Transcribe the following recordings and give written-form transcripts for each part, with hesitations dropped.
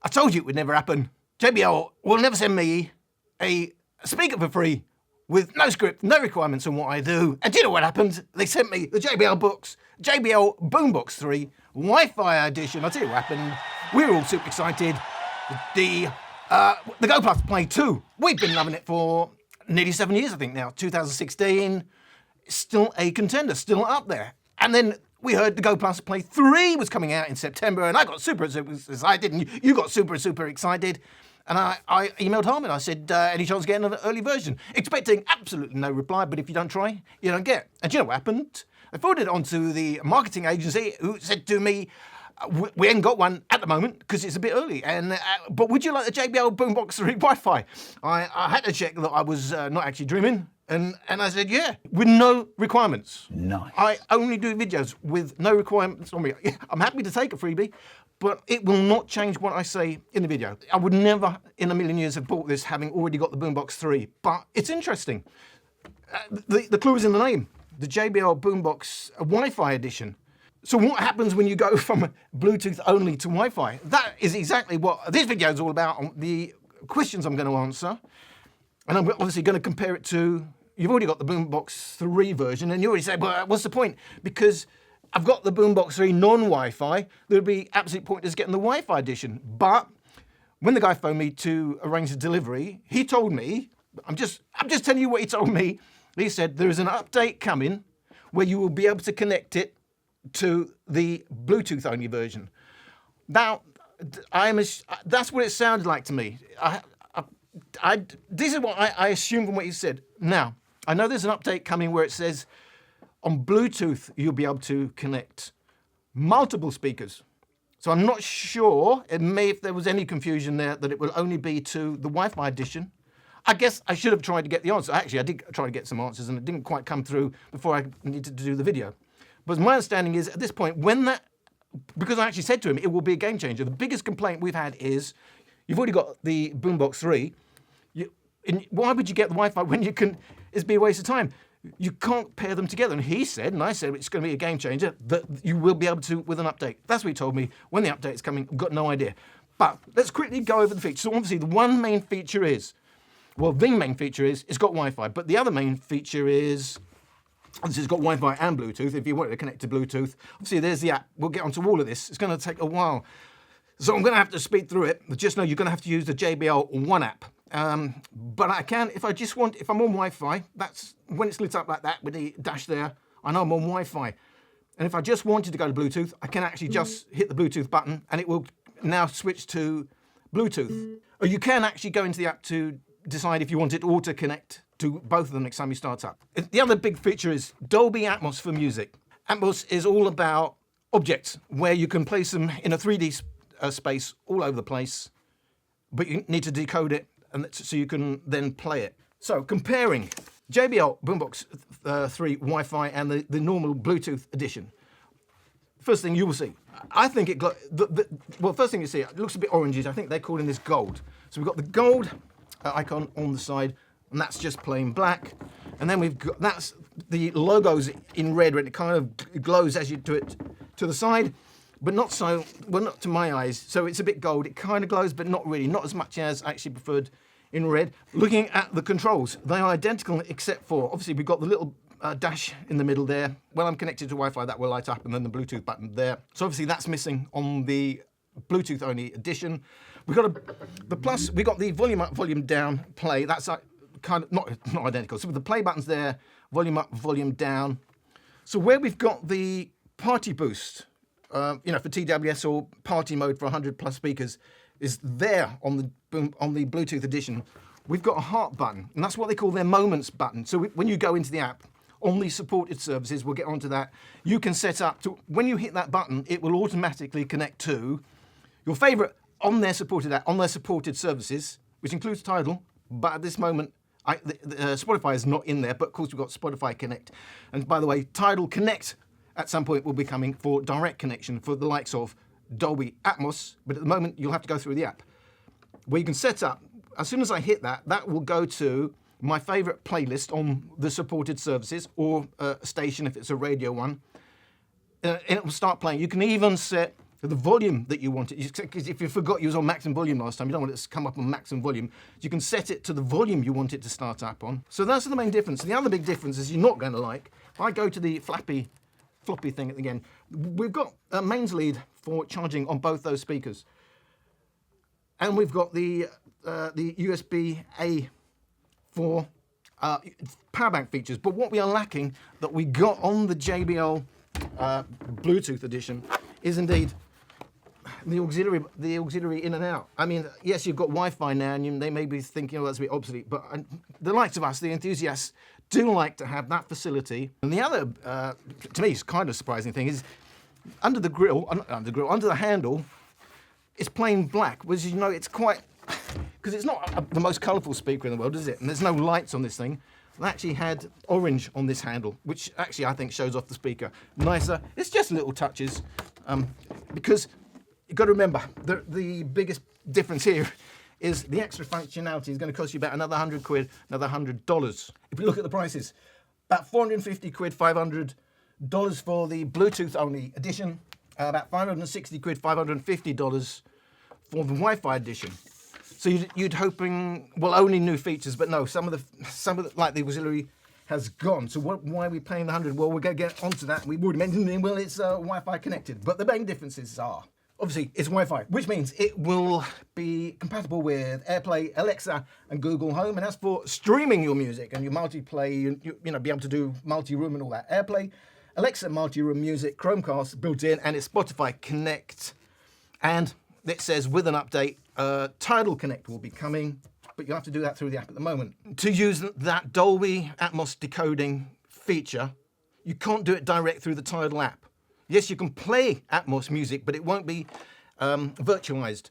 I told you it would never happen. JBL will never send me a speaker for free with no script, no requirements on what I do. And do you know what happened? They sent me the JBL Boombox 3 Wi-Fi Edition. I'll tell you what happened. We were all super excited. The Go Plus Play 2. We've been loving it for nearly 7 years, I think now. 2016. Still a contender, still up there. And then we heard the Go Plus Play 3 was coming out in September, and I got super excited, and you got super excited. And I emailed Harman. I said, any chance of getting an early version? Expecting absolutely no reply, but if you don't try, you don't get. And do you know what happened? I forwarded it on to the marketing agency, who said to me, we ain't got one at the moment because it's a bit early. And but would you like the JBL Boombox 3 Wi-Fi? I had to check that I was not actually dreaming. And I said, yeah, with no requirements. Nice. I only do videos with no requirements on me. I'm happy to take a freebie, but it will not change what I say in the video. I would never in a million years have bought this having already got the Boombox 3, but it's interesting. The clue is in the name, the JBL Boombox Wi-Fi Edition. So what happens when you go from Bluetooth only to Wi-Fi? That is exactly what this video is all about, the questions I'm going to answer. And I'm obviously going to compare it to, you've already got the Boombox 3 version, and you already said, well, what's the point? Because I've got the Boombox 3 non-Wi-Fi, there would be absolute pointless getting the Wi-Fi edition. But when the guy phoned me to arrange the delivery, he told me, I'm just telling you what he told me. He said, there is an update coming where you will be able to connect it to the Bluetooth only version. Now, that's what it sounded like to me. This is what I assume from what you said. Now, I know there's an update coming where it says on Bluetooth you'll be able to connect multiple speakers. So I'm not sure, if there was any confusion there, that it will only be to the Wi-Fi edition. I guess I should have tried to get the answer. Actually, I did try to get some answers and it didn't quite come through before I needed to do the video. But my understanding is at this point, because I actually said to him, it will be a game changer. The biggest complaint we've had is, you've already got the Boombox 3. Why would you get the Wi-Fi when you can? It'd be a waste of time. You can't pair them together. And he said, and I said, it's going to be a game changer, that you will be able to with an update. That's what he told me. When the update is coming, I've got no idea. But let's quickly go over the features. So obviously the one main feature is, the main feature is it's got Wi-Fi. But the other main feature is, obviously it's got Wi-Fi and Bluetooth. If you want to connect to Bluetooth, obviously there's the app. We'll get onto all of this. It's going to take a while. So I'm going to have to speed through it. Just know you're going to have to use the JBL One App. But I can, if I'm on Wi-Fi, that's when it's lit up like that with the dash there, I know I'm on Wi-Fi. And if I just wanted to go to Bluetooth, I can actually just hit the Bluetooth button and it will now switch to Bluetooth. Or you can actually go into the app to decide if you want it all to connect to both of them next time you start up. The other big feature is Dolby Atmos for music. Atmos is all about objects where you can place them in a 3D space all over the place, but you need to decode it and so you can then play it. So comparing JBL Boombox 3 Wi-Fi and the normal Bluetooth edition. First thing you will see, I think first thing you see, it looks a bit orangish. I think they're calling this gold. So we've got the gold icon on the side, and that's just plain black. And then that's the logo's in red, and it kind of glows as you do it to the side. But not so, well, not to my eyes. So it's a bit gold. It kind of glows, but not really. Not as much as I actually preferred in red. Looking at the controls, they are identical except for, obviously, we've got the little dash in the middle there. When I'm connected to Wi-Fi, that will light up, and then the Bluetooth button there. So obviously that's missing on the Bluetooth only edition. We've got the plus, we've got the volume up, volume down, play. That's kind of not identical. So with the play buttons there, volume up, volume down. So where we've got the party boost, for TWS or party mode for 100 plus speakers, is there on the Bluetooth edition. We've got a heart button, and that's what they call their moments button. So when you go into the app, on the supported services, we'll get onto that, you can set up to, when you hit that button, it will automatically connect to your favorite on their supported app, on their supported services, which includes Tidal, but at this moment, Spotify is not in there, but of course we've got Spotify Connect. And by the way, Tidal Connect at some point will be coming for direct connection for the likes of Dolby Atmos, but at the moment you'll have to go through the app where you can set up. As soon as I hit that, that will go to my favorite playlist on the supported services, or a station if it's a radio one, and it will start playing. You can even set the volume that you want it. Because if you forgot you was on maximum volume last time, you don't want it to come up on maximum volume. You can set it to the volume you want it to start up on. So that's the main difference. The other big difference is you're not going to like. If I go to the floppy thing again, we've got a mains lead for charging on both those speakers. And we've got the USB-A for power bank features. But what we are lacking that we got on the JBL Bluetooth edition is indeed the auxiliary in and out. I mean, yes, you've got Wi-Fi now, and they may be thinking, oh, that's a bit obsolete, but the likes of us, the enthusiasts, do like to have that facility. And the other, to me, kind of surprising thing is under the handle, it's plain black, which, you know, it's quite, because it's not the most colourful speaker in the world, is it? And there's no lights on this thing. It actually had orange on this handle, which actually I think shows off the speaker nicer. It's just little touches, because you've got to remember, the biggest difference here is the extra functionality is going to cost you about another 100 quid, another $100. If you look at the prices, about 450 quid, $500 for the Bluetooth only edition, about 560 quid, $550 for the Wi-Fi edition. So you'd hoping, well, only new features, but no, some of the like the auxiliary has gone. So why are we paying the 100? Well, we're going to get onto that. We already mentioned it. Well, it's Wi-Fi connected, but the main differences are, obviously, it's Wi-Fi, which means it will be compatible with AirPlay, Alexa, and Google Home. And as for streaming your music and your multi-play, you know, be able to do multi-room and all that. AirPlay, Alexa, multi-room music, Chromecast built in, and it's Spotify Connect. And it says with an update, Tidal Connect will be coming, but you have to do that through the app at the moment. To use that Dolby Atmos decoding feature, you can't do it direct through the Tidal app. Yes, you can play Atmos music, but it won't be virtualized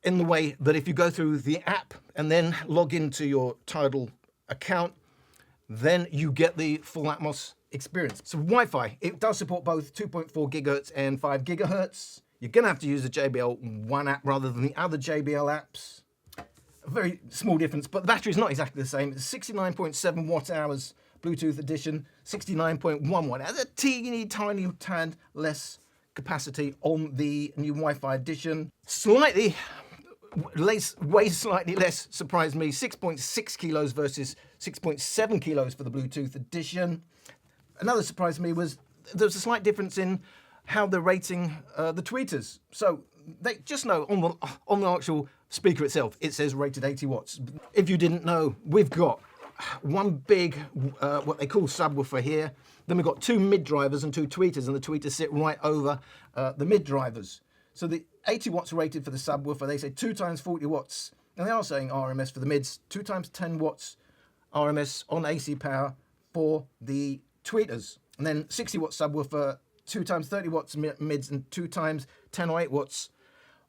in the way that if you go through the app and then log into your Tidal account, then you get the full Atmos experience. So Wi-Fi, it does support both 2.4 gigahertz and 5 gigahertz. You're going to have to use the JBL One App rather than the other JBL apps. A very small difference, but the battery is not exactly the same. It's 69.7 watt hours Bluetooth edition, 69.1 watt. That's a teeny tiny tad less capacity on the new Wi-Fi edition. Weighs slightly less, surprised me. 6.6 kilos versus 6.7 kilos for the Bluetooth edition. Another surprise to me was there's a slight difference in how they're rating the tweeters. So they just know on the actual speaker itself, it says rated 80 watts. If you didn't know, we've got one big, what they call subwoofer here. Then we've got two mid drivers and two tweeters, and the tweeters sit right over the mid drivers. So the 80 watts rated for the subwoofer, they say 2 times 40 watts. And they are saying RMS for the mids, 2 times 10 watts RMS on AC power for the tweeters. And then 60 watt subwoofer, 2 times 30 watts mids, and 2 times 10 or 8 watts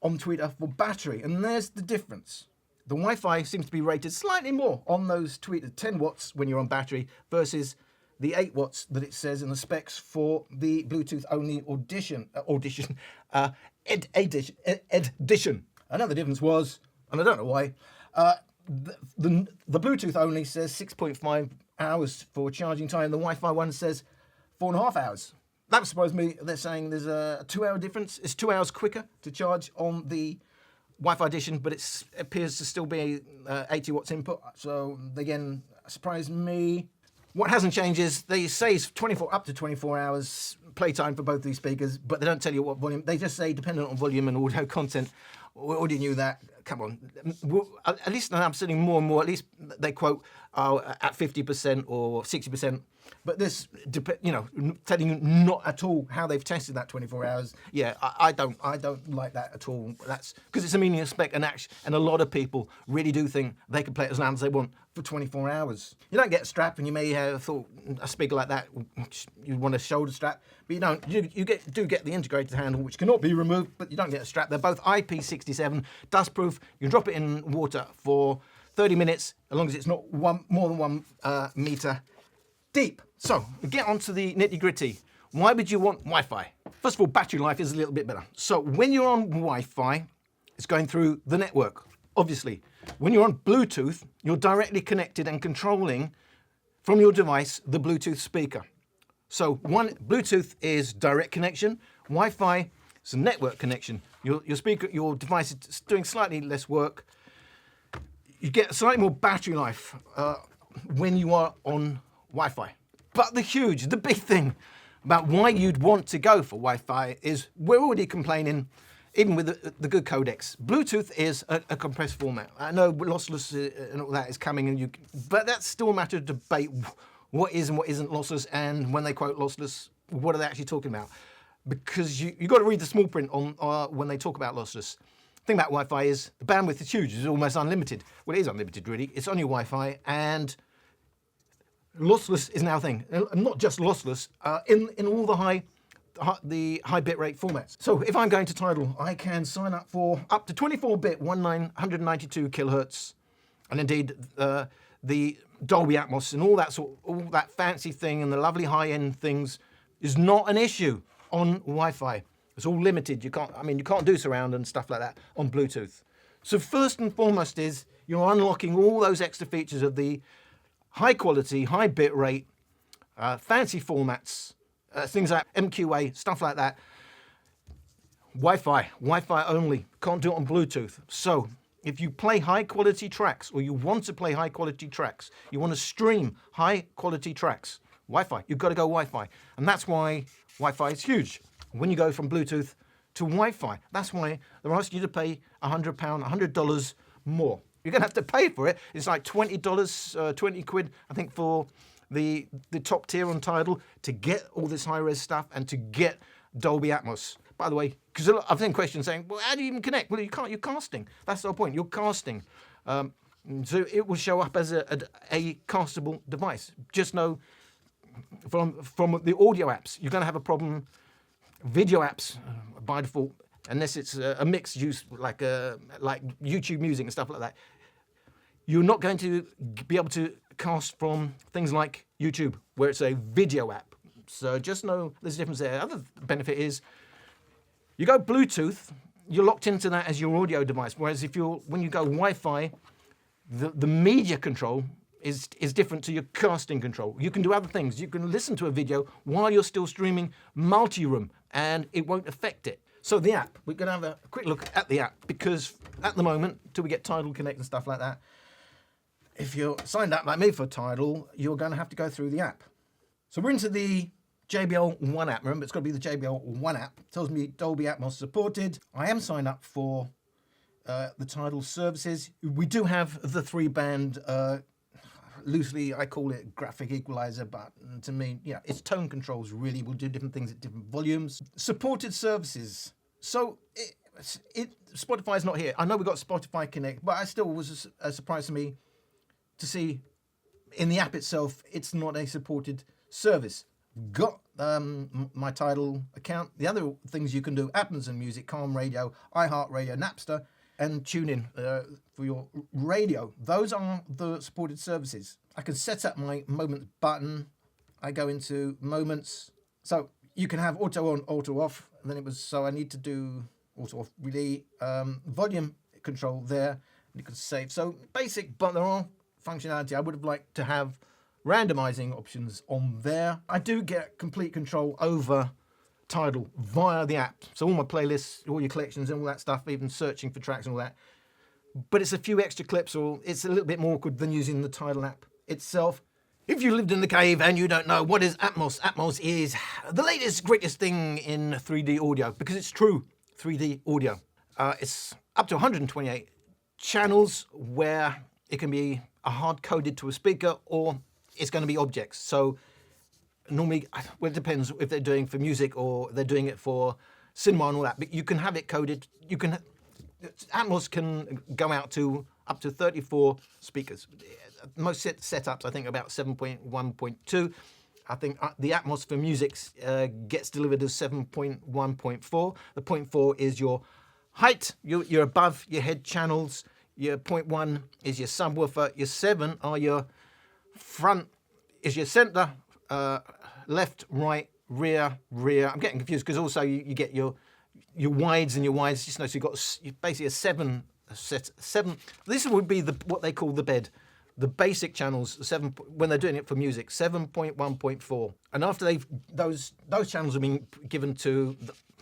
on tweeter for battery. And there's the difference. The Wi-Fi seems to be rated slightly more on those tweeters, 10 watts when you're on battery versus the 8 watts that it says in the specs for the Bluetooth only edition. Another difference was, and I don't know why, the Bluetooth only says 6.5 hours for charging time. The Wi-Fi one says 4.5 hours. That surprised me. They're saying there's a 2-hour difference. It's 2 hours quicker to charge on the Wi-Fi edition, but it appears to still be 80 watts input. So again, surprised me. What hasn't changed is they say it's up to 24 hours playtime for both these speakers, but they don't tell you what volume. They just say dependent on volume and audio content. We already knew that. Come on. At least now I'm seeing more and more. At least they quote at 50% or 60%. But this, you know, telling you not at all how they've tested that 24 hours. Yeah, I don't like that at all. That's because it's a meaningless spec, and a lot of people really do think they can play it as loud as they want for 24 hours. You don't get a strap, and you may have thought a speaker like that, you want a shoulder strap, but you don't. You do get the integrated handle, which cannot be removed, but you don't get a strap. They're both IP67, dustproof. You can drop it in water for 30 minutes, as long as it's not more than 1 meter deep. So, we get on to the nitty-gritty. Why would you want Wi-Fi? First of all, battery life is a little bit better. So, when you're on Wi-Fi, it's going through the network, obviously. When you're on Bluetooth, you're directly connected and controlling from your device the Bluetooth speaker. So, Bluetooth is direct connection. Wi-Fi It's a network connection. Your speaker, your device is doing slightly less work. You get slightly more battery life when you are on Wi-Fi. But the big thing about why you'd want to go for Wi-Fi is we're already complaining, even with the good codecs. Bluetooth is a compressed format. I know lossless and all that is coming, but that's still a matter of debate. What is and what isn't lossless, and when they quote lossless, what are they actually talking about? Because you've got to read the small print on when they talk about lossless. The thing about Wi-Fi is the bandwidth is huge. It's almost unlimited. Well, it is unlimited, really. It's on your Wi-Fi, and lossless is now a thing. And not just lossless, in all the high bitrate formats. So if I'm going to Tidal, I can sign up for up to 24-bit 192 kilohertz, and indeed the Dolby Atmos and all that fancy thing and the lovely high-end things is not an issue on Wi-Fi. It's all limited. You can't do surround and stuff like that on Bluetooth. So first and foremost is you're unlocking all those extra features of the high quality, high bit rate, fancy formats, things like MQA, stuff like that. Wi-Fi only, can't do it on Bluetooth. So if you play high quality tracks, or you want to play high quality tracks, you want to stream high quality tracks, Wi-Fi, you've got to go Wi-Fi. And that's why Wi-Fi is huge. When you go from Bluetooth to Wi-Fi, that's why they're asking you to pay £100, $100 more. You're going to have to pay for it. It's like $20, 20 quid, I think, for the top tier on Tidal to get all this high-res stuff and to get Dolby Atmos. By the way, because I've seen questions saying, well, how do you even connect? Well, you can't. You're casting. That's the whole point. You're casting. So it will show up as a castable device. Just know from the audio apps, you're going to have a problem. Video apps, by default, unless it's a mixed use like YouTube music and stuff like that, you're not going to be able to cast from things like YouTube, where it's a video app. So just know there's a difference there. The other benefit is you go Bluetooth, you're locked into that as your audio device. Whereas when you go Wi-Fi, the media control is different to your casting control. You can do other things. You can listen to a video while you're still streaming multi-room, and it won't affect it. So the app, we're going to have a quick look at the app, because at the moment, till we get Tidal Connect and stuff like that, if you're signed up like me for Tidal, you're going to have to go through the app. So we're into the JBL One App. Remember, it's got to be the JBL One App. It tells me Dolby Atmos supported. I am signed up for the Tidal services. We do have the 3-band, loosely I call it graphic equalizer, but to me, yeah, it's tone controls really. Will do different things at different volumes. Supported services. So Spotify's not here. I know we've got Spotify Connect, but I still was a surprise to me to see in the app itself, it's not a supported service. Got my Tidal account. The other things you can do, Amazon Music, Calm Radio, iHeartRadio, Napster, and TuneIn for your radio. Those are the supported services. I can set up my Moments button. I go into Moments. So you can have auto on, auto off. And then so I need to do auto off, really, volume control there. You can save. So basic, but there are functionality. I would have liked to have randomizing options on there. I do get complete control over Tidal via the app. So all my playlists, all your collections and all that stuff, even searching for tracks and all that. But it's a few extra clips, or it's a little bit more awkward than using the Tidal app itself. If you lived in the cave and you don't know, what is Atmos? Atmos is the latest, greatest thing in 3D audio, because it's true 3D audio. It's up to 128 channels where it can be hard-coded to a speaker, or it's going to be objects. So normally, well, it depends if they're doing for music or they're doing it for cinema and all that, but you can have it coded. Atmos can go out to up to 34 speakers. Most setups, I think, are about 7.1.2. I think the Atmos for music gets delivered as 7.1.4. The 0.4 is your height. You're above your head channels. Your 0.1 is your subwoofer. Your 7 are your front, is your center, left, right, rear. I'm getting confused because also you get your wides and your wides. Just notice you've got basically a 7 set. 7. This would be what they call the bed. The basic channels, 7 when they're doing it for music, 7.1.4. And after those channels have been given to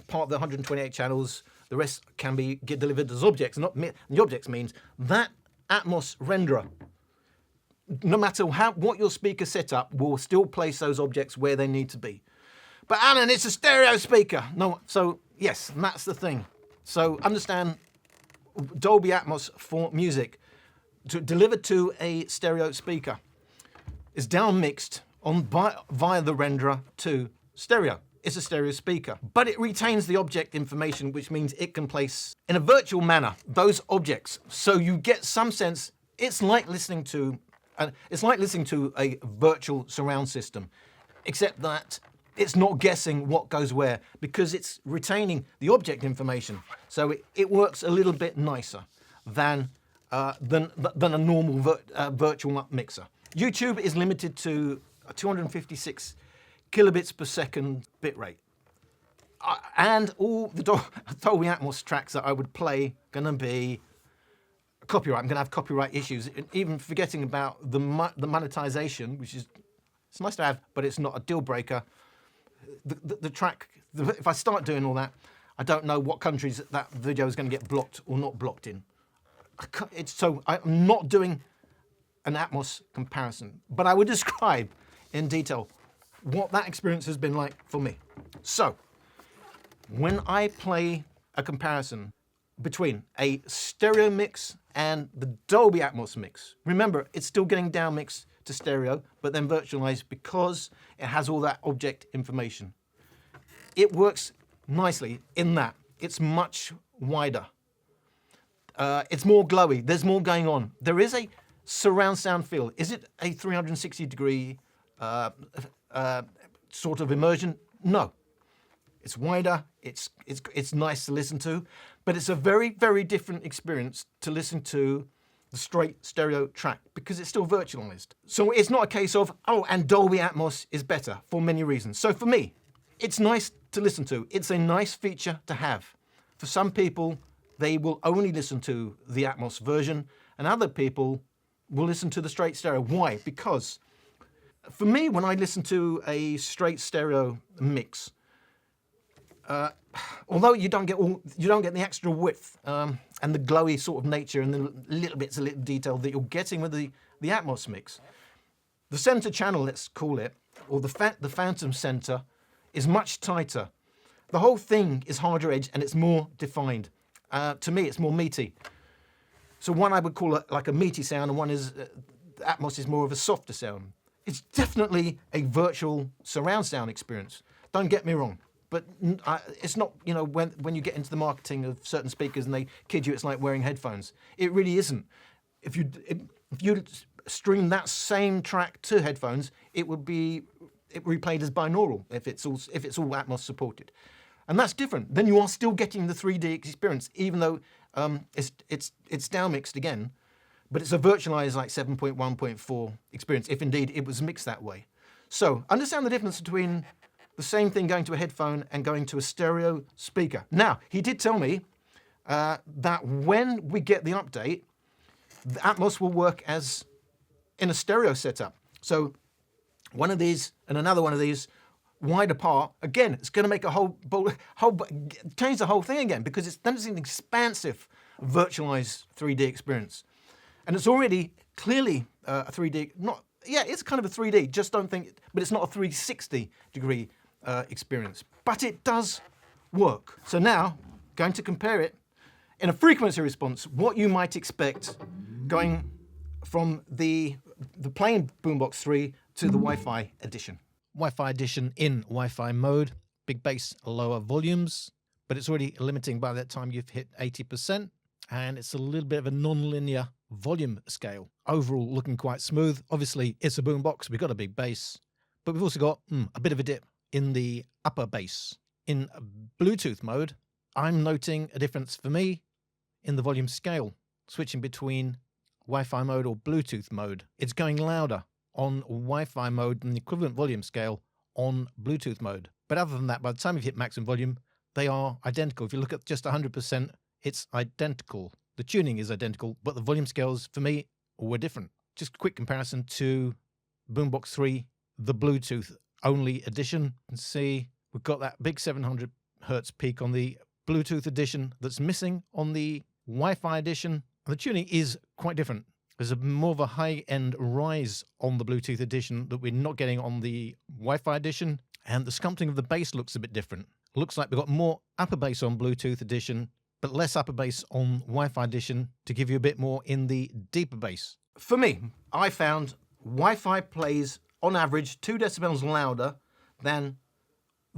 part of the 128 channels. The rest can get delivered as objects. The objects means that Atmos renderer, no matter what your speaker setup, will still place those objects where they need to be. But Alan, it's a stereo speaker. No, so yes, that's the thing. So understand, Dolby Atmos for music, delivered to a stereo speaker, is down mixed via the renderer to stereo. It's a stereo speaker, but it retains the object information, which means it can place in a virtual manner those objects. So you get some sense. It's like listening to a virtual surround system, except that it's not guessing what goes where because it's retaining the object information. So it works a little bit nicer than a normal virtual mixer. YouTube is limited to 256 kilobits per second bitrate. And all the Dolby Atmos tracks that I would play gonna be copyright. I'm gonna have copyright issues, even forgetting about the monetization, which is, it's nice to have, but it's not a deal breaker. The track, if I start doing all that, I don't know what countries that video is gonna get blocked or not blocked in. So I'm not doing an Atmos comparison, but I would describe in detail what that experience has been like for me. So, when I play a comparison between a stereo mix and the Dolby Atmos mix, remember, it's still getting down mixed to stereo, but then virtualized because it has all that object information. It works nicely in that it's much wider. It's more glowy, there's more going on. There is a surround sound feel. Is it a 360-degree sort of immersion? No. It's wider, it's nice to listen to, but it's a very, very different experience to listen to the straight stereo track because it's still virtualized. So it's not a case of, oh, and Dolby Atmos is better for many reasons. So for me, it's nice to listen to. It's a nice feature to have. For some people, they will only listen to the Atmos version, and other people will listen to the straight stereo. Why? Because for me, when I listen to a straight stereo mix, although you don't get the extra width and the glowy sort of nature and the little bits of little detail that you're getting with the Atmos mix, the center channel, let's call it, or the phantom center, is much tighter. The whole thing is harder edge and it's more defined. To me, it's more meaty. So one I would call it like a meaty sound, and one is Atmos is more of a softer sound. It's definitely a virtual surround sound experience. Don't get me wrong, but it's not, you know, when you get into the marketing of certain speakers and they kid you it's like wearing headphones. It really isn't. If you stream that same track to headphones, it would be replayed as binaural if it's all Atmos supported. And that's different. Then you are still getting the 3D experience, even though it's down mixed again, but it's a virtualized like 7.1.4 experience, if indeed it was mixed that way. So understand the difference between the same thing going to a headphone and going to a stereo speaker. Now, he did tell me that when we get the update, the Atmos will work as in a stereo setup. So one of these and another one of these wide apart, again, it's going to make change the whole thing again, because then it's an expansive virtualized 3D experience. And it's already clearly a 3D, it's kind of a 3D, just don't think, but it's not a 360-degree experience. But it does work. So now, going to compare it in a frequency response, what you might expect going from the plain Boombox 3 to the Wi-Fi Edition. Wi-Fi Edition in Wi-Fi mode, big bass, lower volumes, but it's already limiting by that time you've hit 80%, and it's a little bit of a non-linear volume scale. Overall looking quite smooth. Obviously it's a boombox, we've got a big bass, but we've also got a bit of a dip in the upper bass. In Bluetooth mode, I'm noting a difference for me in the volume scale, switching between Wi-Fi mode or Bluetooth mode. It's going louder on Wi-Fi mode than the equivalent volume scale on Bluetooth mode. But other than that, by the time you've hit maximum volume, they are identical. If you look at just 100%, it's identical. The tuning is identical, but the volume scales, for me, were different. Just a quick comparison to Boombox 3, the Bluetooth only edition. You can see we've got that big 700 hertz peak on the Bluetooth edition that's missing on the Wi-Fi edition. The tuning is quite different. There's more of a high-end rise on the Bluetooth edition that we're not getting on the Wi-Fi edition, and the sculpting of the bass looks a bit different. Looks like we've got more upper bass on Bluetooth edition, but less upper bass on Wi-Fi edition to give you a bit more in the deeper bass. For me, I found Wi-Fi plays on average 2 decibels louder than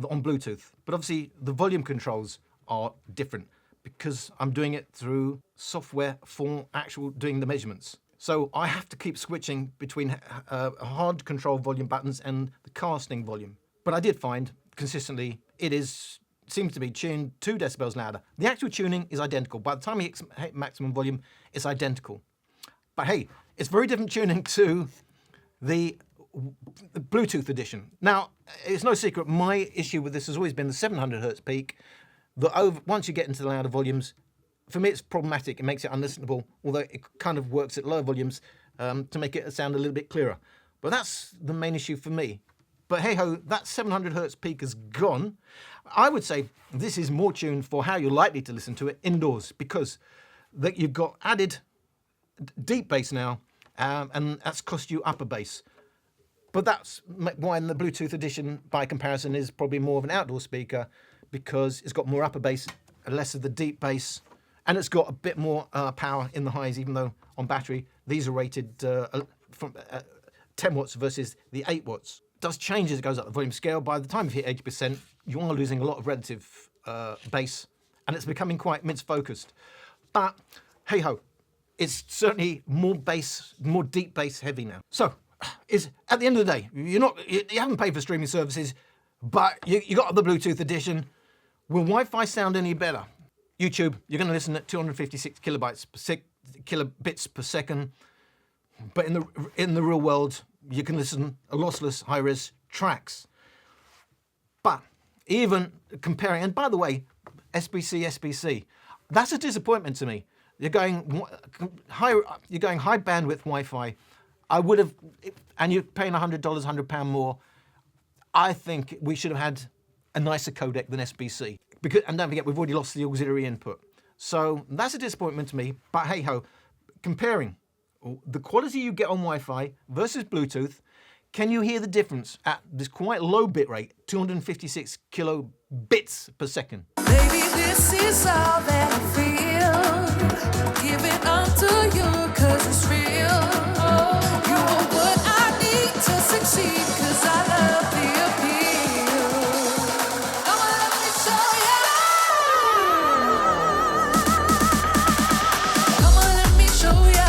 on Bluetooth. But obviously the volume controls are different because I'm doing it through software for actual doing the measurements. So I have to keep switching between hard control volume buttons and the casting volume. But I did find consistently it seems to be tuned 2 decibels louder. The actual tuning is identical. By the time you hit maximum volume, it's identical. But hey, it's very different tuning to the Bluetooth edition. Now, it's no secret, my issue with this has always been the 700 hertz peak. Once you get into the louder volumes, for me it's problematic. It makes it unlistenable, although it kind of works at lower volumes to make it sound a little bit clearer. But that's the main issue for me. But hey ho, that 700 hertz peak is gone. I would say this is more tuned for how you're likely to listen to it indoors, because you've got added deep bass now, and that's cost you upper bass. But that's why the Bluetooth edition, by comparison, is probably more of an outdoor speaker, because it's got more upper bass, less of the deep bass, and it's got a bit more power in the highs, even though on battery, these are rated from 10 watts versus the 8 watts. It does change as it goes up the volume scale. By the time you hit 80%, you are losing a lot of relative bass, and it's becoming quite midst-focused. But hey ho, it's certainly more bass, more deep bass heavy now. So, at the end of the day, you haven't paid for streaming services, but you got the Bluetooth edition. Will Wi-Fi sound any better? YouTube, you're going to listen at 256 kilobits per second, but in the real world, you can listen to lossless high-res tracks. But even comparing, and by the way, SBC, that's a disappointment to me. You're going high bandwidth Wi-Fi. I would have, and you're paying $100, £100 more. I think we should have had a nicer codec than SBC. And don't forget, we've already lost the auxiliary input. So that's a disappointment to me. But hey ho, comparing the quality you get on Wi-Fi versus Bluetooth, can you hear the difference at this quite low bit rate, 256 kilobits per second? Baby, this is all that I feel. Give it all to you, 'cause it's real. You are what I need to succeed, 'cause I love the appeal. Come on, let me show ya. Come on, let me show ya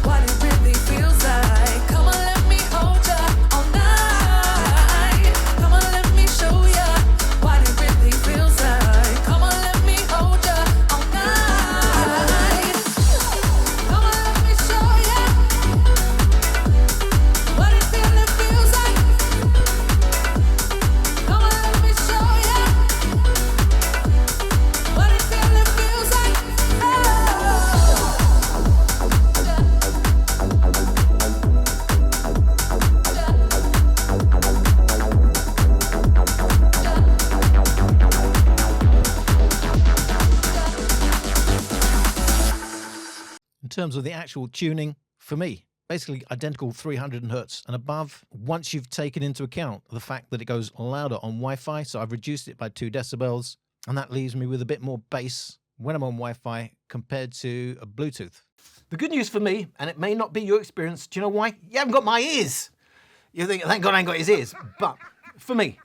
what it really feels like. Come on, let me hold ya all night. Come on, let me show ya what it really feels like. Come on, let me hold ya all night. Come on, let me show ya what it really feels like. Come on, let me show ya what it really feels like. In terms of the actual tuning, for me, basically identical 300 hertz and above, once you've taken into account the fact that it goes louder on Wi-Fi, so I've reduced it by 2 decibels, and that leaves me with a bit more bass when I'm on Wi-Fi compared to a Bluetooth. The good news for me, and it may not be your experience, do you know why? You haven't got my ears. You think, thank God I ain't got his ears. But for me,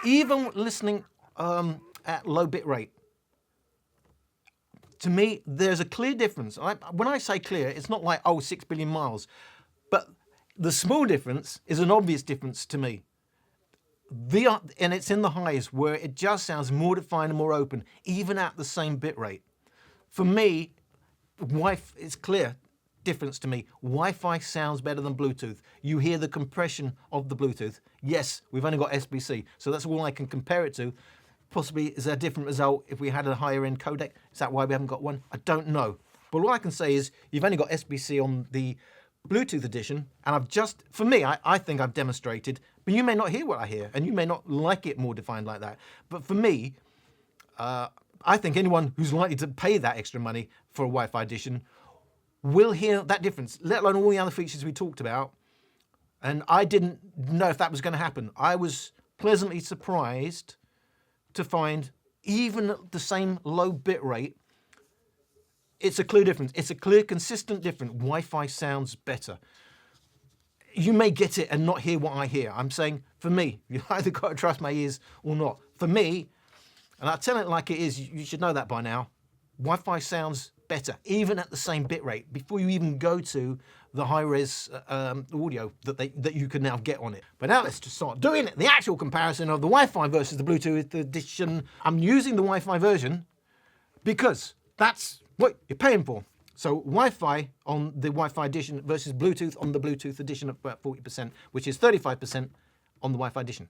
even listening at low bit rate, to me, there's a clear difference. When I say clear, it's not like, 6 billion miles. But the small difference is an obvious difference to me. And it's in the highs where it just sounds more defined and more open, even at the same bit rate. For me, it's clear difference to me. Wi-Fi sounds better than Bluetooth. You hear the compression of the Bluetooth. Yes, we've only got SBC, so that's all I can compare it to. Possibly, is there a different result if we had a higher end codec? Is that why we haven't got one? I don't know. But all I can say is you've only got SBC on the Bluetooth edition, and for me, I think I've demonstrated, but you may not hear what I hear, and you may not like it more defined like that. But for me, I think anyone who's likely to pay that extra money for a Wi-Fi Edition will hear that difference, let alone all the other features we talked about. And I didn't know if that was going to happen. I was pleasantly surprised to find even at the same low bit rate, it's a clear difference. It's a clear, consistent difference. Wi-Fi sounds better. You may get it and not hear what I hear. I'm saying, for me, you either got to trust my ears or not. For me, and I tell it like it is, you should know that by now, Wi-Fi sounds better, even at the same bit rate, before you even go to the high-res audio that you can now get on it. But now let's just start doing it. The actual comparison of the Wi-Fi versus the Bluetooth edition. I'm using the Wi-Fi version because that's what you're paying for. So Wi-Fi on the Wi-Fi edition versus Bluetooth on the Bluetooth edition of about 40%, which is 35% on the Wi-Fi edition.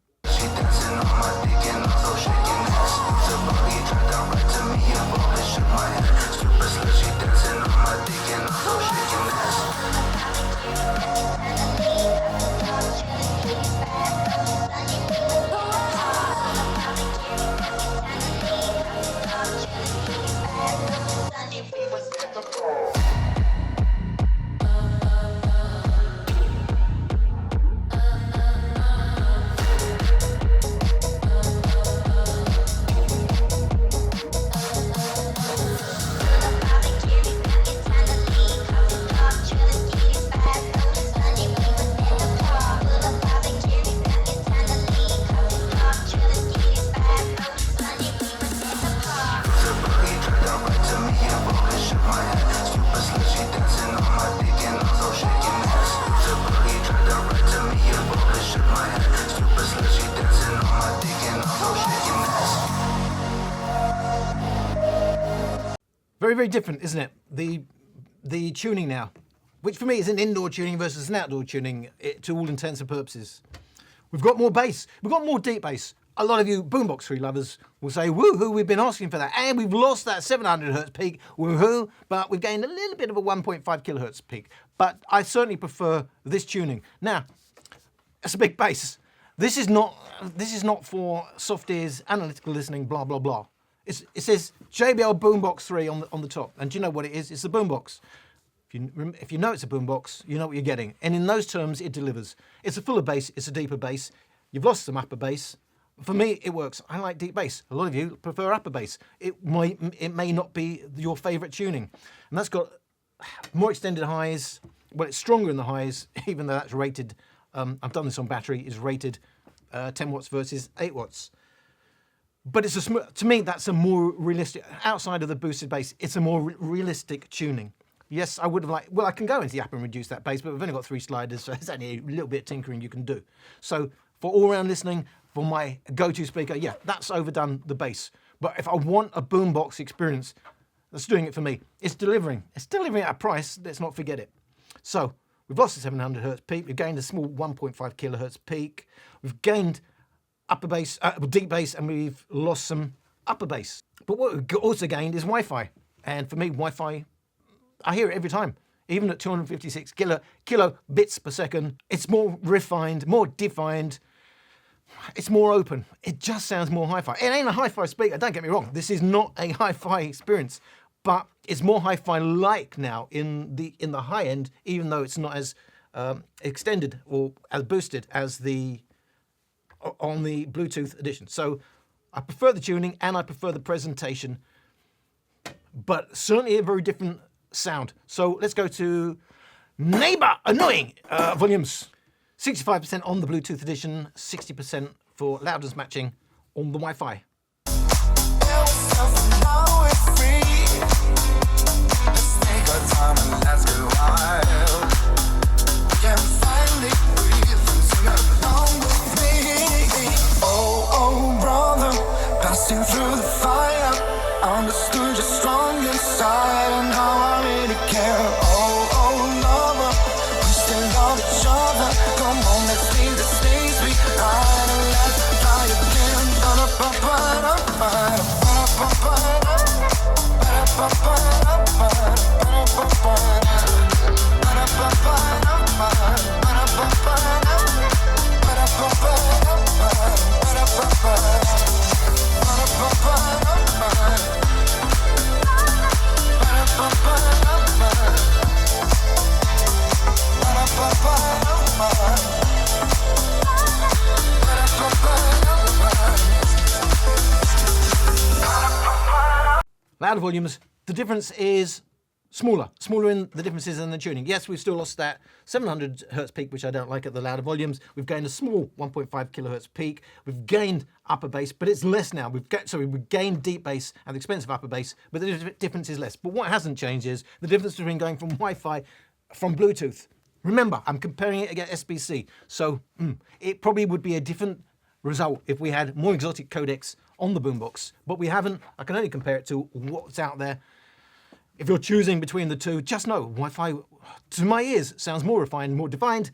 Very, very different, isn't it? The tuning now, which for me is an indoor tuning versus an outdoor tuning to all intents and purposes. We've got more bass. We've got more deep bass. A lot of you Boombox 3 lovers will say, woohoo, we've been asking for that. And we've lost that 700 hertz peak, woohoo, but we've gained a little bit of a 1.5 kilohertz peak. But I certainly prefer this tuning. Now, it's a big bass. This is not for soft ears, analytical listening, blah, blah, blah. It says JBL Boombox 3 on the top. And do you know what it is? It's a boombox. If you know it's a boombox, you know what you're getting. And in those terms, it delivers. It's a fuller bass, it's a deeper bass. You've lost some upper bass. For me, it works. I like deep bass. A lot of you prefer upper bass. It may not be your favorite tuning. And that's got more extended highs. Well, it's stronger in the highs, even though that's rated, I've done this on battery, is rated 10 watts versus 8 watts. But it's to me, that's a more realistic, outside of the boosted bass, it's a more realistic tuning. Yes, I would have liked, well, I can go into the app and reduce that bass, but we've only got 3 sliders, so it's only a little bit of tinkering you can do. So for all-round listening, for my go-to speaker, yeah, that's overdone the bass. But if I want a boombox experience, that's doing it for me. It's delivering. It's delivering at a price, let's not forget it. So we've lost the 700 hertz peak, we've gained a small 1.5 kilohertz peak, we've gained upper bass, deep bass, and we've lost some upper bass. But what we've also gained is Wi-Fi. And for me, Wi-Fi, I hear it every time. Even at 256 kilobits per second, it's more refined, more defined, it's more open. It just sounds more hi-fi. It ain't a hi-fi speaker, don't get me wrong. This is not a hi-fi experience, but it's more hi-fi-like now in the high end, even though it's not as extended or as boosted as on the Bluetooth edition. So I prefer the tuning and I prefer the presentation, but certainly a very different sound. So let's go to neighbor annoying volumes. 65% on the Bluetooth edition, 60% for loudness matching on the Wi-Fi. Passing through the fire, understood you're strong inside, and how I really care. Oh, lover, we still love each other. Come on, let's leave the states behind and let's fly again. louder volumes, the difference is smaller in the differences in the tuning. Yes, we've still lost that 700 hertz peak, which I don't like at the louder volumes. We've gained a small 1.5 kilohertz peak. We've gained upper bass, but it's less now. We've gained deep bass at the expense of upper bass, but the difference is less. But what hasn't changed is the difference between going from Wi-Fi from Bluetooth. Remember, I'm comparing it against SBC, so it probably would be a different result if we had more exotic codecs on the boombox, but we haven't. I can only compare it to what's out there. If you're choosing between the two, just know Wi-Fi, to my ears, sounds more refined, more defined,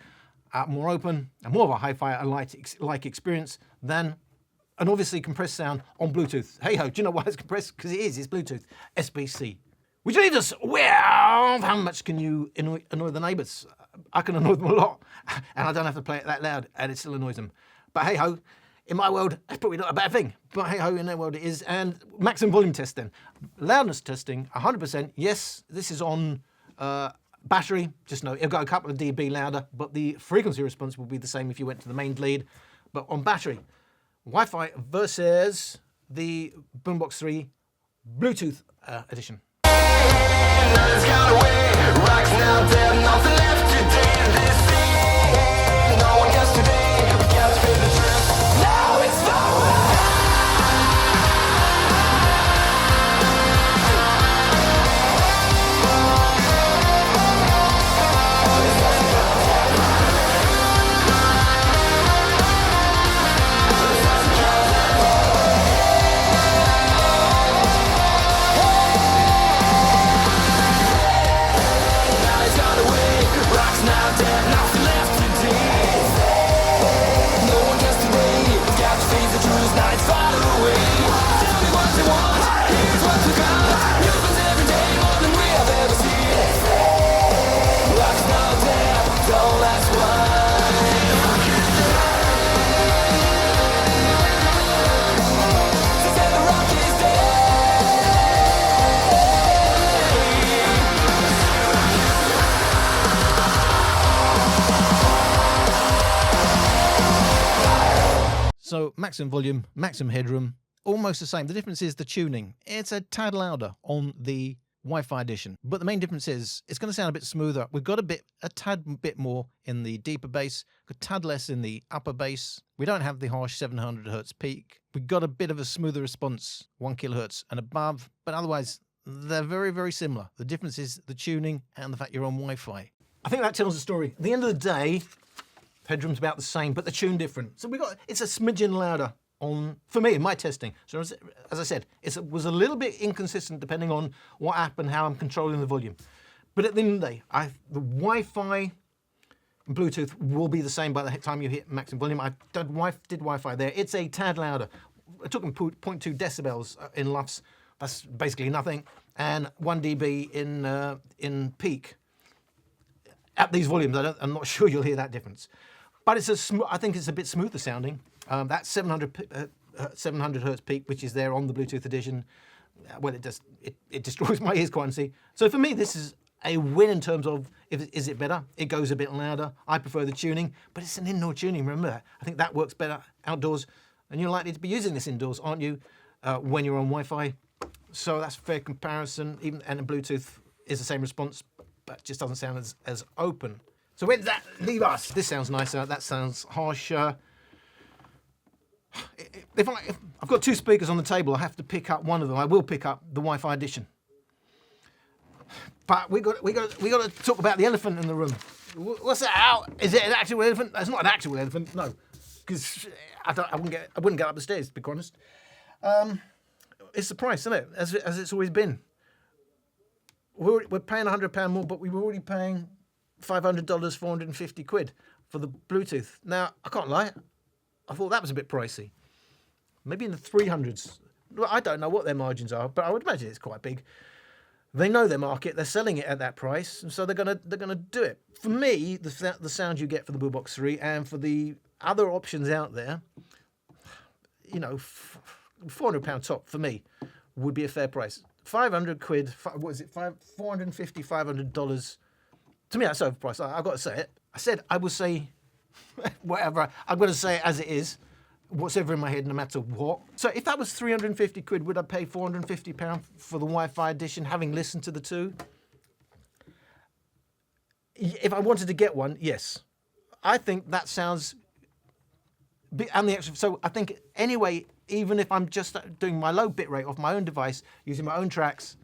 more open, and more of a hi-fi-like experience than an obviously compressed sound on Bluetooth. Hey-ho, do you know why it's compressed? Because it's Bluetooth, SBC. Which leaves us, well, how much can you annoy the neighbours? I can annoy them a lot, and I don't have to play it that loud, and it still annoys them. But hey-ho, in my world, it's probably not a bad thing, but hey-ho, in their world it is. And maximum volume test then. Loudness testing, 100%. Yes, this is on battery. Just know it'll go a couple of dB louder, but the frequency response will be the same if you went to the main lead. But on battery, Wi-Fi versus the Boombox 3 Bluetooth edition. So maximum volume, maximum headroom, almost the same. The difference is the tuning. It's a tad louder on the Wi-Fi edition, but the main difference is it's going to sound a bit smoother. We've got a tad bit more in the deeper bass, a tad less in the upper bass. We don't have the harsh 700 hertz peak. We've got a bit of a smoother response, 1 kilohertz and above, but otherwise they're very, very similar. The difference is the tuning and the fact you're on Wi-Fi. I think that tells the story. At the end of the day, headroom's about the same, but the tune different. So it's a smidgen louder on, for me, in my testing. So as I said, it was a little bit inconsistent depending on what app and how I'm controlling the volume. But at the end of the day, the Wi-Fi and Bluetooth will be the same by the time you hit maximum volume. I did Wi-Fi there. It's a tad louder. I took them 0.2 decibels in LUFS. That's basically nothing. And 1 dB in peak. At these volumes, I'm not sure you'll hear that difference. But I think it's a bit smoother sounding. That 700 hertz peak, which is there on the Bluetooth edition, well, it destroys my ears, quite honestly. So for me, this is a win in terms of, is it better? It goes a bit louder. I prefer the tuning, but it's an indoor tuning, remember that. I think that works better outdoors, and you're likely to be using this indoors, aren't you, when you're on Wi-Fi? So that's a fair comparison, and the Bluetooth is the same response, but just doesn't sound as open. So where does that leave us? This sounds nicer, that sounds harsher. If I've got 2 speakers on the table, I have to pick up one of them. I will pick up the Wi-Fi edition. But we got to talk about the elephant in the room. What's that? Is it an actual elephant? It's not an actual elephant, no, because I wouldn't get up the stairs, to be honest. It's the price, isn't it? As it's always been. We're paying £100 more, but we were already paying $500, 450 quid for the Bluetooth. Now, I can't lie, I thought that was a bit pricey. Maybe in the 300s. Well, I don't know what their margins are, but I would imagine it's quite big. They know their market, they're selling it at that price, and so they're gonna do it. For me, the sound you get for the Boombox 3 and for the other options out there, you know, £400 top for me would be a fair price. 500 quid, what is it, $450, $500. To me, that's overpriced. I've got to say it. I will say whatever. I'm going to say it as it is. what's ever in my head no matter what. So if that was 350 quid, would I pay £450 for the Wi-Fi edition, having listened to the two? If I wanted to get one, yes. I think that sounds... And the extra, so I think anyway, even if I'm just doing my low bitrate off my own device, using my own tracks,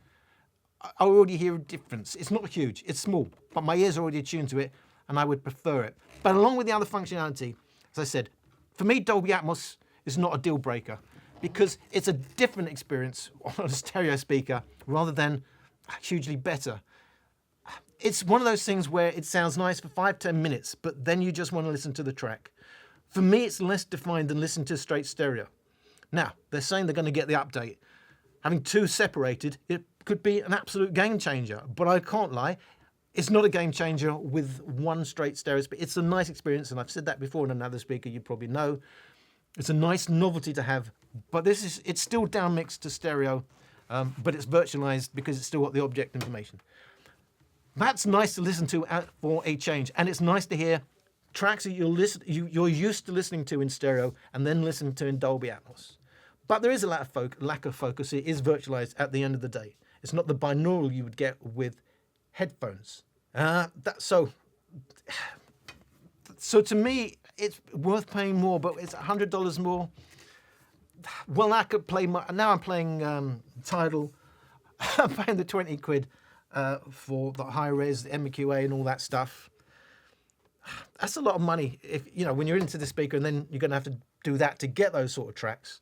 I already hear a difference. It's not huge, it's small, but my ears are already attuned to it, and I would prefer it. But along with the other functionality, as I said, for me, Dolby Atmos is not a deal breaker because it's a different experience on a stereo speaker rather than hugely better. It's one of those things where it sounds nice for 5-10 minutes, but then you just want to listen to the track. For me, it's less defined than listening to straight stereo. Now, they're saying they're going to get the update. Having two separated, it could be an absolute game changer, but I can't lie. It's not a game changer with one straight stereo speaker. It's a nice experience, and I've said that before in another speaker you probably know. It's a nice novelty to have, but it's still down mixed to stereo, but it's virtualized because it's still got the object information. That's nice to listen to for a change, and it's nice to hear tracks that you're used to listening to in stereo and then listen to in Dolby Atmos. But there is a lack of focus. It is virtualized at the end of the day. It's not the binaural you would get with headphones. So to me, it's worth paying more, but it's $100 more. Well, I could play now I'm playing Tidal. I'm paying the 20 quid for the high res, the MQA and all that stuff. That's a lot of money if when you're into the speaker, and then you're going to have to do that to get those sort of tracks.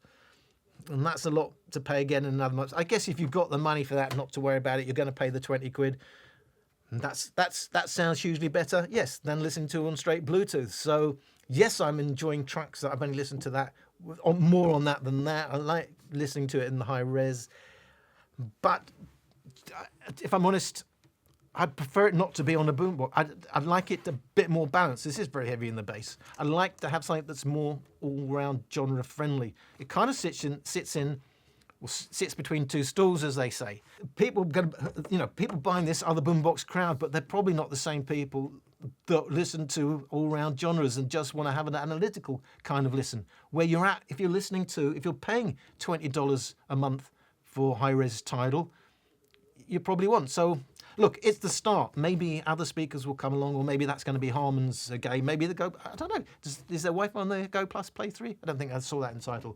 And that's a lot to pay again in another month. I guess if you've got the money for that, not to worry about it, you're going to pay the 20 quid. And that sounds hugely better, yes, than listening to on straight Bluetooth. So yes, I'm enjoying tracks that I've only listened to that more on that than that. I like listening to it in the high res. But if I'm honest, I'd prefer it not to be on a boombox. I'd like it a bit more balanced. This is very heavy in the bass. I'd like to have something that's more all-round genre friendly. It kind of sits between two stools, as they say. People buying this are the boombox crowd, but they're probably not the same people that listen to all-round genres and just want to have an analytical kind of listen. Where you're at, if you're paying $20 a month for high-res Tidal, you probably want. So look, it's the start. Maybe other speakers will come along, or maybe that's going to be Harman's game. Maybe the Go, I don't know. Is there Wi-Fi on the Go Plus Play 3? I don't think I saw that in Tidal.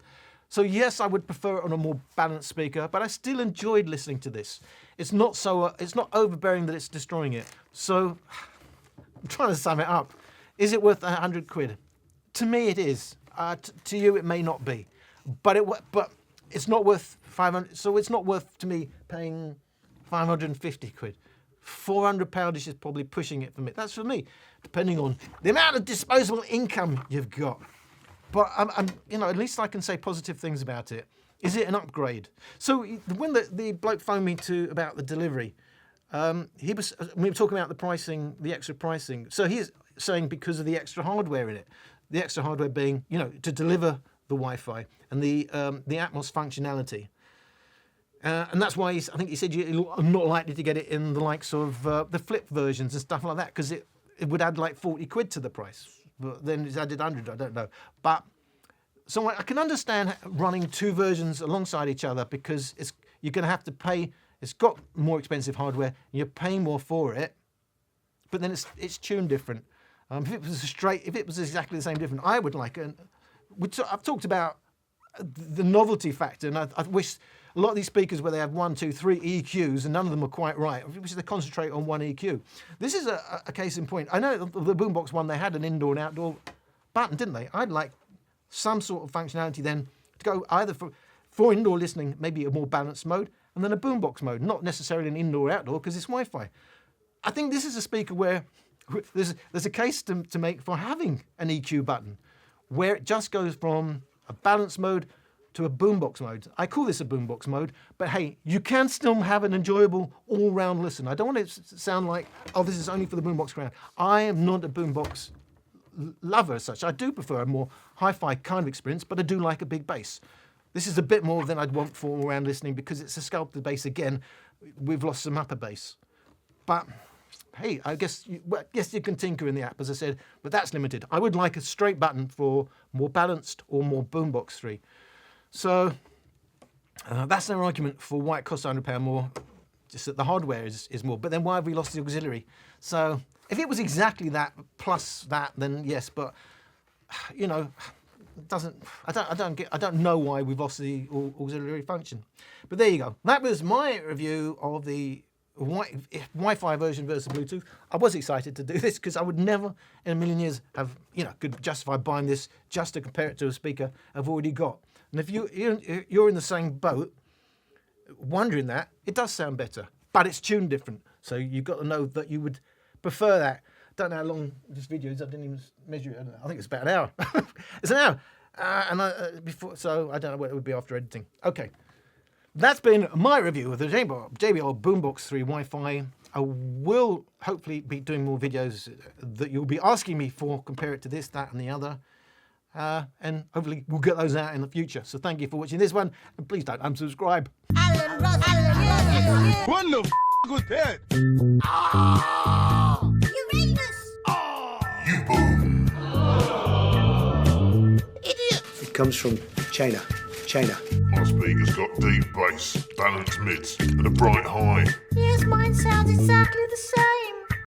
So yes, I would prefer it on a more balanced speaker, but I still enjoyed listening to this. It's not overbearing that it's destroying it. So I'm trying to sum it up. Is it worth 100 quid? To me, it is. To you, it may not be, but it's not worth 500. So it's not worth to me paying 550 quid. £400 is just probably pushing it for me. That's for me, depending on the amount of disposable income you've got. But at least I can say positive things about it. Is it an upgrade? So when the bloke phoned me about the delivery, we were talking about the pricing, the extra pricing. So he's saying because of the extra hardware in it, the extra hardware being, to deliver the Wi-Fi and the Atmos functionality. And that's why I think he said you're not likely to get it in the likes of the flip versions and stuff like that, because it would add like 40 quid to the price. But then it's added 100, I don't know. But so I can understand running two versions alongside each other, because you're going to have to pay. It's got more expensive hardware, and you're paying more for it. But then it's tuned different. If it was exactly the same different, I would like it. I've talked about the novelty factor, and I wish a lot of these speakers where they have 1, 2, 3 EQs and none of them are quite right, we should concentrate on one EQ. This is a case in point. I know the Boombox one, they had an indoor and outdoor button, didn't they? I'd like some sort of functionality then to go either for indoor listening, maybe a more balanced mode, and then a Boombox mode, not necessarily an indoor or outdoor because it's Wi-Fi. I think this is a speaker where there's a case to make for having an EQ button, where it just goes from a balanced mode to a boombox mode. I call this a boombox mode, but hey, you can still have an enjoyable all-round listen. I don't want it to sound like, oh, this is only for the boombox crowd. I am not a boombox lover as such. I do prefer a more hi-fi kind of experience, but I do like a big bass. This is a bit more than I'd want for all-round listening because it's a sculpted bass again. We've lost some upper bass. But hey, I guess you can tinker in the app, as I said, but that's limited. I would like a straight button for more balanced or more Boombox 3. So that's no argument for why it costs £100 more, just that the hardware is more. But then why have we lost the auxiliary? So if it was exactly that plus that, then yes, but you know, it doesn't. I don't know why we've lost the auxiliary function. But there you go. That was my review of the Wi-Fi version versus Bluetooth. I was excited to do this because I would never in a million years have, could justify buying this just to compare it to a speaker I've already got. And if you're in the same boat, wondering that, it does sound better, but it's tuned different. So you've got to know that you would prefer that. Don't know how long this video is. I didn't even measure it. I think it's about an hour. It's an hour. So I don't know what it would be after editing. Okay. That's been my review of the JBL Boombox 3 Wi-Fi. I will hopefully be doing more videos that you'll be asking me for, compare it to this, that, and the other. And hopefully we'll get those out in the future. So thank you for watching this one, and please don't unsubscribe. What the was that? You Raiders! You boom. It comes from China. My speaker's got deep bass, balanced mids, and a bright high. Yes, mine sounds exactly the same.